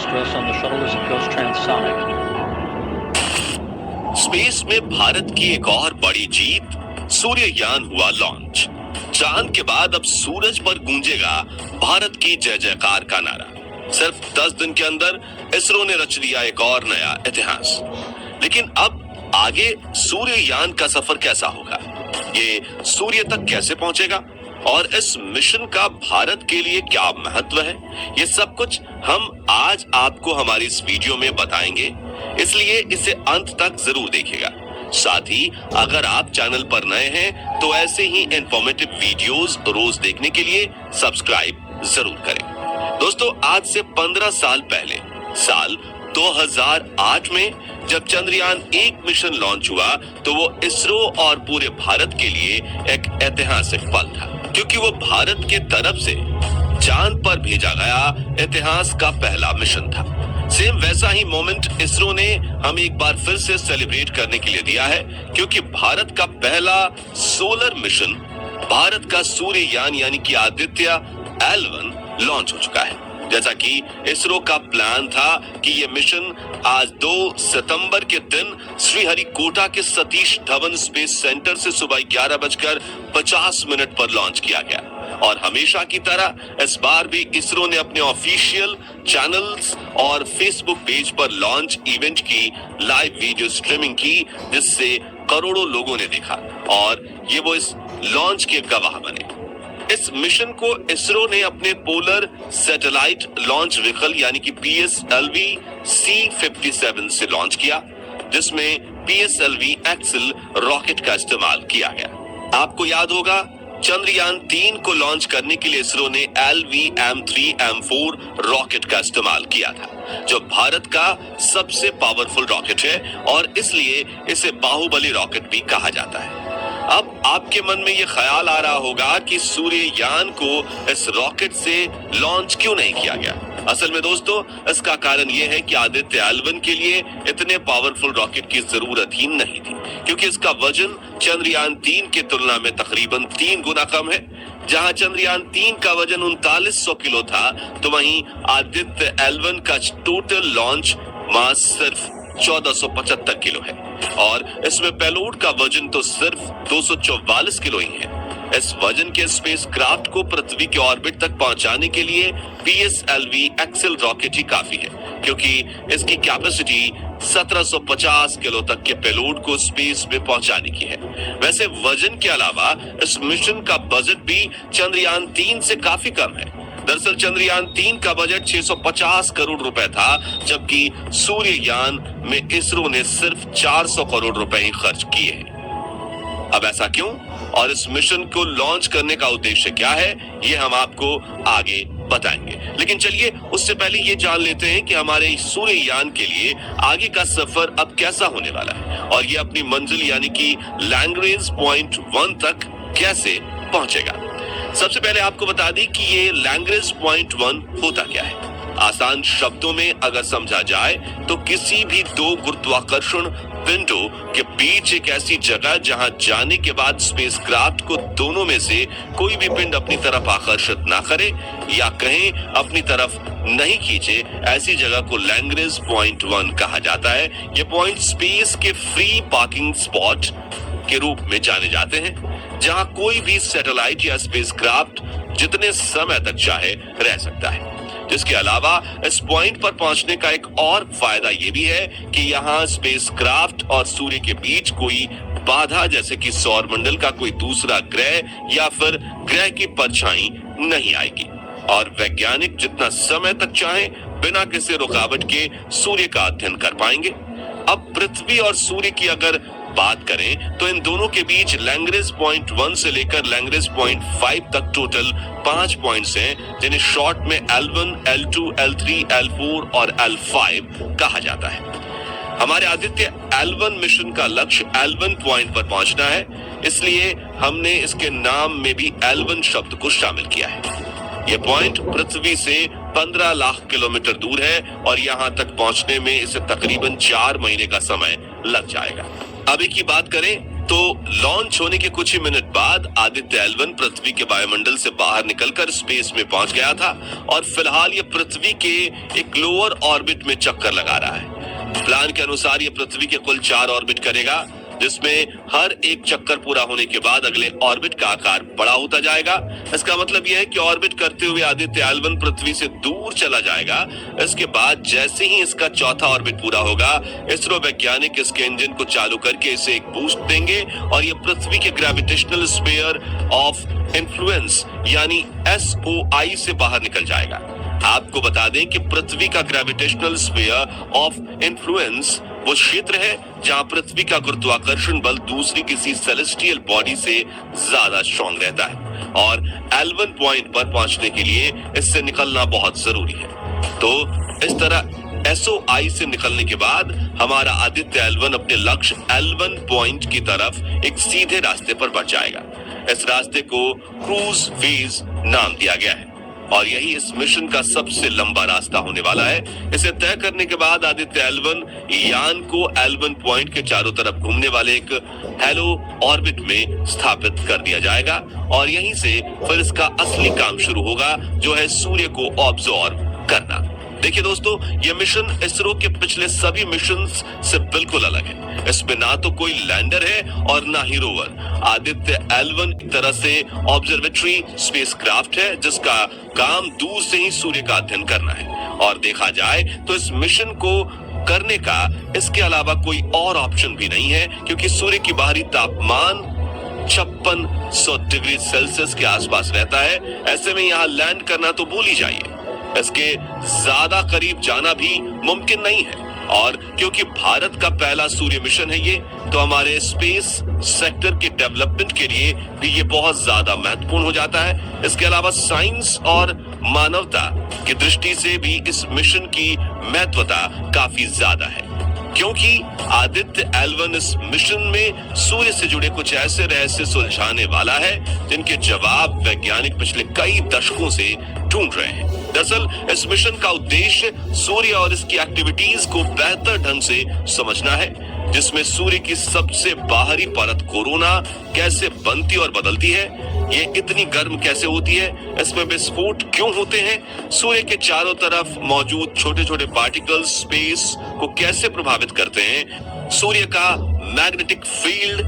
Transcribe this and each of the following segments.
stress on the shuttle as it goes transonic. Space में भारत की एक और बड़ी जीत, सूर्ययान हुआ लॉन्च। चांद के बाद अब सूरज पर गूंजेगा भारत की जय जयकार का नारा। सिर्फ 10 दिन के अंदर इसरो ने रच दिया एक और नया इतिहास। लेकिन अब आगे सूर्ययान का सफर कैसा होगा, ये सूर्य तक कैसे पहुंचेगा और इस मिशन का भारत के लिए क्या महत्व है, ये सब कुछ हम आज आपको हमारी इस वीडियो में बताएंगे, इसलिए इसे अंत तक जरूर देखिएगा। साथ ही अगर आप चैनल पर नए हैं तो ऐसे ही इंफॉर्मेटिव वीडियोस रोज देखने के लिए सब्सक्राइब जरूर करें। दोस्तों, आज से 15 साल पहले साल 2008 में जब चंद्रयान 1 मिशन लॉन्च हुआ तो वो इसरो और पूरे भारत के लिए एक ऐतिहासिक पल था, क्योंकि वो भारत के तरफ से चांद पर भेजा गया इतिहास का पहला मिशन था। सेम वैसा ही मोमेंट इसरो ने हम एक बार फिर से सेलिब्रेट करने के लिए दिया है, क्योंकि भारत का पहला सोलर मिशन, भारत का सूर्ययान यानी कि आदित्य L1 लॉन्च हो चुका है। जैसा कि इसरो का प्लान था कि ये मिशन आज 2 सितंबर के दिन श्रीहरिकोटा के सतीश धवन स्पेस सेंटर से सुबह 11:50 पर लॉन्च किया गया। और हमेशा की तरह इस बार भी इसरो ने अपने ऑफिशियल चैनल्स और फेसबुक पेज पर लॉन्च इवेंट की लाइव वीडियो स्ट्रीमिंग की, जिससे करोड़ों लोगों ने देखा और ये वो इस लॉन्च के गवाह बने। इस मिशन को इसरो ने अपने पोलर सैटेलाइट लॉन्च व्हीकल यानी कि PSLV C57 से लॉन्च किया, जिसमें PSLV एक्सेल रॉकेट का इस्तेमाल किया गया। आपको याद होगा, चंद्रयान 3 को लॉन्च करने के लिए इसरो ने LVM-3M4 रॉकेट का इस्तेमाल किया था, जो भारत का सबसे पावरफुल रॉकेट है और इसलिए इसे बाहुबली रॉकेट भी कहा जाता है। अब आपके मन में ये ख्याल आ रहा होगा कि सूर्ययान को इस रॉकेट से लॉन्च क्यों नहीं किया गया। असल में दोस्तों, इसका कारण ये है कि आदित्य L1 के लिए इतने पावरफुल रॉकेट की जरूरत ही नहीं थी, क्योंकि इसका वजन चंद्रयान 3 की तुलना में तकरीबन 3 गुना कम है। जहां चंद्रयान 3 का वजन 3900 किलो था, तो वहीं आदित्य L1 का टोटल लॉन्च मास सिर्फ 1475 किलो है और इसमें पेलोड का वजन तो सिर्फ 244 किलो ही है। इस वजन के स्पेसक्राफ्ट को पृथ्वी के ऑर्बिट तक पहुंचाने के लिए PSLV एक्सेल रॉकेट ही काफी है, क्योंकि इसकी कैपेसिटी 1750 किलो तक के पेलोड को स्पेस में पहुंचाने की है। वैसे वजन के अलावा इस मिशन का बजट भी चंद्रयान 3 से काफी कम है। दरअसल चंद्रयान 3 का बजट 650 करोड़ रुपए था, जबकि सूर्ययान में इसरो ने सिर्फ 400 करोड़ रुपए ही खर्च किए हैं। अब ऐसा क्यों और इस मिशन को लॉन्च करने का उद्देश्य क्या है, ये हम आपको आगे बताएंगे। लेकिन चलिए उससे पहले ये जान लेते हैं कि हमारे सूर्ययान के लिए आगे का सफर अब कैसा होने वाला है और ये अपनी मंजिल यानी कि लैग्रेंज पॉइंट 1 तक कैसे पहुंचेगा। सबसे पहले आपको बता दें कि ये लैग्रेंज पॉइंट 1 होता क्या है। आसान शब्दों में अगर समझा जाए तो किसी भी दो गुरुत्वाकर्षण पिंडों के बीच एक ऐसी जगह जहां जाने के बाद स्पेसक्राफ्ट को दोनों में से कोई भी पिंड अपनी तरफ आकर्षित ना करे या कहीं अपनी तरफ नहीं खींचे, ऐसी जगह को लैग्रेंज पॉइंट 1 कहा जाता है। ये पॉइंट स्पेस के फ्री पार्किंग स्पॉट के रूप में जाने जाते हैं, जहां कोई भी सैटेलाइट या स्पेसक्राफ्ट जितने समय तक चाहे रह सकता है। जिसके अलावा इस पॉइंट पर पहुंचने का एक और फायदा ये भी है कि यहाँ स्पेसक्राफ्ट और सूर्य के बीच कोई बाधा जैसे कि सौर मंडल का कोई दूसरा ग्रह या फिर ग्रह की परछाई नहीं आएगी और वैज्ञानिक जितना समय तक चाहे बिना किसी रुकावट के सूर्य का अध्ययन कर पाएंगे। अब पृथ्वी और सूर्य की अगर बात करें तो इन दोनों के बीच लैग्रेंज पॉइंट 1 से लेकर लैग्रेंज पॉइंट 5 तक टोटल 5 पॉइंट्स हैं, जिन्हें शॉर्ट में L1, L2, L3, L4 और L5 कहा जाता है। हमारे आदित्य L1 मिशन का लक्ष्य L1 पॉइंट पर पहुंचना है, इसलिए हमने इसके नाम में भी L1 शब्द को शामिल किया है। यह पॉइंट पृथ्वी से 15 लाख किलोमीटर दूर है और यहाँ तक पहुंचने में इसे तकरीबन 4 महीने का समय लग जाएगा। अभी की बात करें तो लॉन्च होने के कुछ ही मिनट बाद आदित्य L1 पृथ्वी के वायुमंडल से बाहर निकलकर स्पेस में पहुंच गया था और फिलहाल ये पृथ्वी के एक लोअर ऑर्बिट में चक्कर लगा रहा है। प्लान के अनुसार ये पृथ्वी के कुल 4 ऑर्बिट करेगा, जिसमें हर एक चक्कर पूरा होने के बाद अगले ऑर्बिट का आकार बड़ा होता जाएगा। इसका मतलब यह है कि ऑर्बिट करते हुए आदित्य L1 पृथ्वी से दूर चला जाएगा। इसके बाद जैसे ही इसका चौथा ऑर्बिट पूरा होगा, इसरो वैज्ञानिक इसके इंजन को चालू करके इसे एक बूस्ट देंगे और ये पृथ्वी के ग्रेविटेशनल स्फीयर ऑफ इन्फ्लुएंस यानी SOI से बाहर निकल जाएगा। आपको बता दें कि पृथ्वी का ग्रेविटेशनल स्फीयर ऑफ इन्फ्लुएंस वो क्षेत्र है जहां पृथ्वी का गुरुत्वाकर्षण बल दूसरी किसी सेलेस्टियल बॉडी से ज्यादा स्ट्रॉन्ग रहता है और L1 पॉइंट पर पहुंचने के लिए इससे निकलना बहुत जरूरी है। तो इस तरह SOI से निकलने के बाद हमारा आदित्य L1 अपने लक्ष्य L1 पॉइंट की तरफ एक सीधे रास्ते पर बढ़ जाएगा। इस रास्ते को क्रूज फेज नाम दिया गया है और यही इस मिशन का सबसे लंबा रास्ता होने वाला है। इसे तय करने के बाद आदित्य L1 यान को L1 पॉइंट के चारों तरफ घूमने वाले एक हेलो ऑर्बिट में स्थापित कर दिया जाएगा और यहीं से फिर इसका असली काम शुरू होगा, जो है सूर्य को ऑब्जर्व करना। देखिए दोस्तों, ये मिशन इसरो के पिछले सभी मिशंस से बिल्कुल अलग है। इसमें ना तो कोई लैंडर है और ना ही रोवर। आदित्य L1 एक तरह से ऑब्जर्वेटरी स्पेसक्राफ्ट है जिसका काम दूर से ही सूर्य का अध्ययन करना है और देखा जाए तो इस मिशन को करने का इसके अलावा कोई और ऑप्शन भी नहीं है, क्योंकि सूर्य की बाहरी तापमान 5600 डिग्री सेल्सियस के आसपास रहता है। ऐसे में यहाँ लैंड करना तो भूल ही जाइए, इसके ज्यादा करीब जाना भी मुमकिन नहीं है। और क्योंकि भारत का पहला सूर्य मिशन है ये, तो हमारे स्पेस सेक्टर के डेवलपमेंट के लिए भी ये बहुत ज्यादा महत्वपूर्ण हो जाता है। इसके अलावा साइंस और मानवता की दृष्टि से भी इस मिशन की महत्वता काफी ज्यादा है, क्योंकि आदित्य L1 इस मिशन में सूर्य से जुड़े कुछ ऐसे रहस्य सुलझाने वाला है जिनके जवाब वैज्ञानिक पिछले कई दशकों से ढूंढ रहे हैं। दरअसल इस मिशन का उद्देश्य सूर्य और इसकी एक्टिविटीज को बेहतर ढंग से समझना है, जिसमें सूर्य की सबसे बाहरी परत कोरोना कैसे बनती और बदलती है, ये इतनी गर्म कैसे होती है, इसमें विस्फोट क्यों होते हैं, सूर्य के चारों तरफ मौजूद छोटे छोटे पार्टिकल्स स्पेस को कैसे प्रभावित करते हैं, सूर्य का मैग्नेटिक फील्ड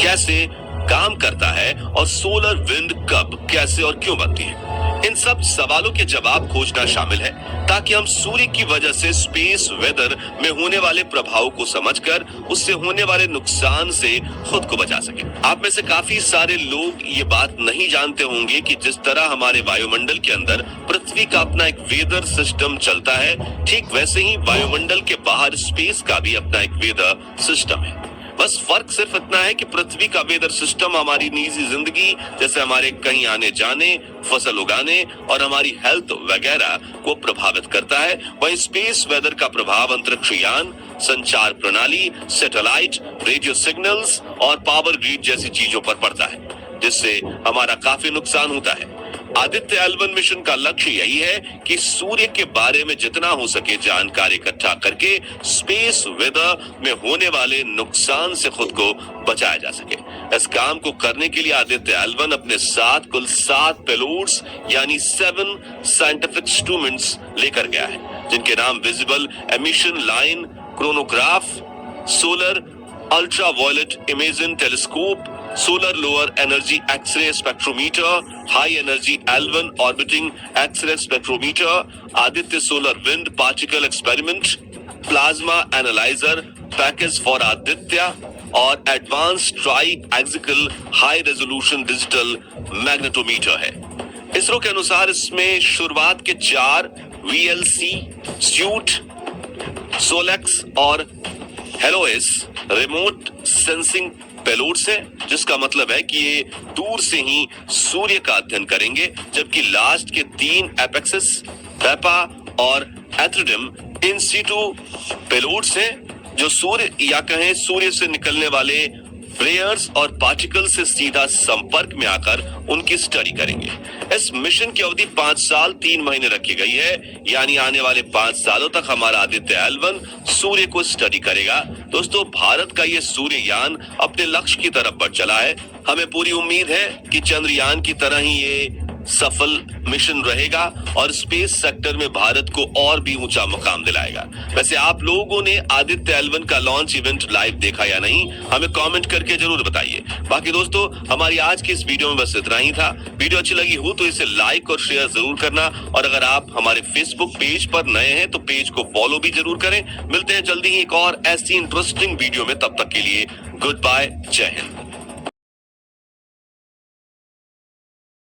कैसे काम करता है और सोलर विंड कब, कैसे और क्यों बनती है। इन सब सवालों के जवाब खोजना शामिल है ताकि हम सूर्य की वजह से स्पेस वेदर में होने वाले प्रभाव को समझकर उससे होने वाले नुकसान से खुद को बचा सके। आप में से काफी सारे लोग ये बात नहीं जानते होंगे कि जिस तरह हमारे वायुमंडल के अंदर पृथ्वी का अपना एक वेदर सिस्टम चलता है, ठीक वैसे ही वायुमंडल के बाहर स्पेस का भी अपना एक वेदर सिस्टम है। बस फर्क सिर्फ इतना है कि पृथ्वी का वेदर सिस्टम हमारी निजी जिंदगी, जैसे हमारे कहीं आने जाने, फसल उगाने और हमारी हेल्थ वगैरह को प्रभावित करता है, वहीं स्पेस वेदर का प्रभाव अंतरिक्ष यान, संचार प्रणाली, सैटेलाइट, रेडियो सिग्नल्स और पावर ग्रिड जैसी चीजों पर पड़ता है, जिससे हमारा काफी नुकसान होता है। आदित्य L1 मिशन का लक्ष्य यही है कि सूर्य के बारे में जितना हो सके जानकारी इकट्ठा करके स्पेस वेदर में होने वाले नुकसान से खुद को बचाया जा सके। इस काम को करने के लिए आदित्य L1 अपने साथ कुल 7 पेलोड्स यानी 7 साइंटिफिक इंस्ट्रूमेंट्स लेकर गया है, जिनके नाम visible emission line coronagraph, solar ultraviolet imaging telescope, solar lower energy X-ray spectrometer, high energy L1 orbiting X-ray spectrometer, Aditya solar wind particle experiment, plasma analyser package for Aditya और advance triaxial high resolution digital magnetometer है। इसरो के अनुसार इसमें शुरुआत के 4 VLC, suite, Solex और हेलोएस remote sensing payloads है, जिसका मतलब है कि ये दूर से ही सूर्य का अध्ययन करेंगे, जबकि लास्ट के 3 एपेक्सिस, पेपा और एथ्रिडम इन सीटू पेलोड्स हैं, जो सूर्य या कहें सूर्य से निकलने वाले प्लेयर्स और पार्टिकल से सीधा संपर्क में आकर उनकी स्टडी करेंगे। इस मिशन की अवधि 5 साल 3 महीने रखी गई है, यानी आने वाले 5 सालों तक हमारा आदित्य L1 सूर्य को स्टडी करेगा। दोस्तों, भारत का ये सूर्ययान अपने लक्ष्य की तरफ बढ़ चला है। हमें पूरी उम्मीद है कि चंद्रयान की तरह ही ये सफल मिशन रहेगा और स्पेस सेक्टर में भारत को और भी ऊंचा मुकाम दिलाएगा। वैसे आप लोगों ने आदित्य L1 का लॉन्च इवेंट लाइव देखा या नहीं, हमें कमेंट करके जरूर बताइए। बाकी दोस्तों, हमारी आज की इस वीडियो में बस इतना ही था। वीडियो अच्छी लगी हो तो इसे लाइक और शेयर जरूर करना, और अगर आप हमारे फेसबुक पेज पर नए हैं तो पेज को फॉलो भी जरूर करें। मिलते हैं जल्दी ही एक और ऐसी इंटरेस्टिंग वीडियो में, तब तक के लिए गुड बाय, जय हिंद।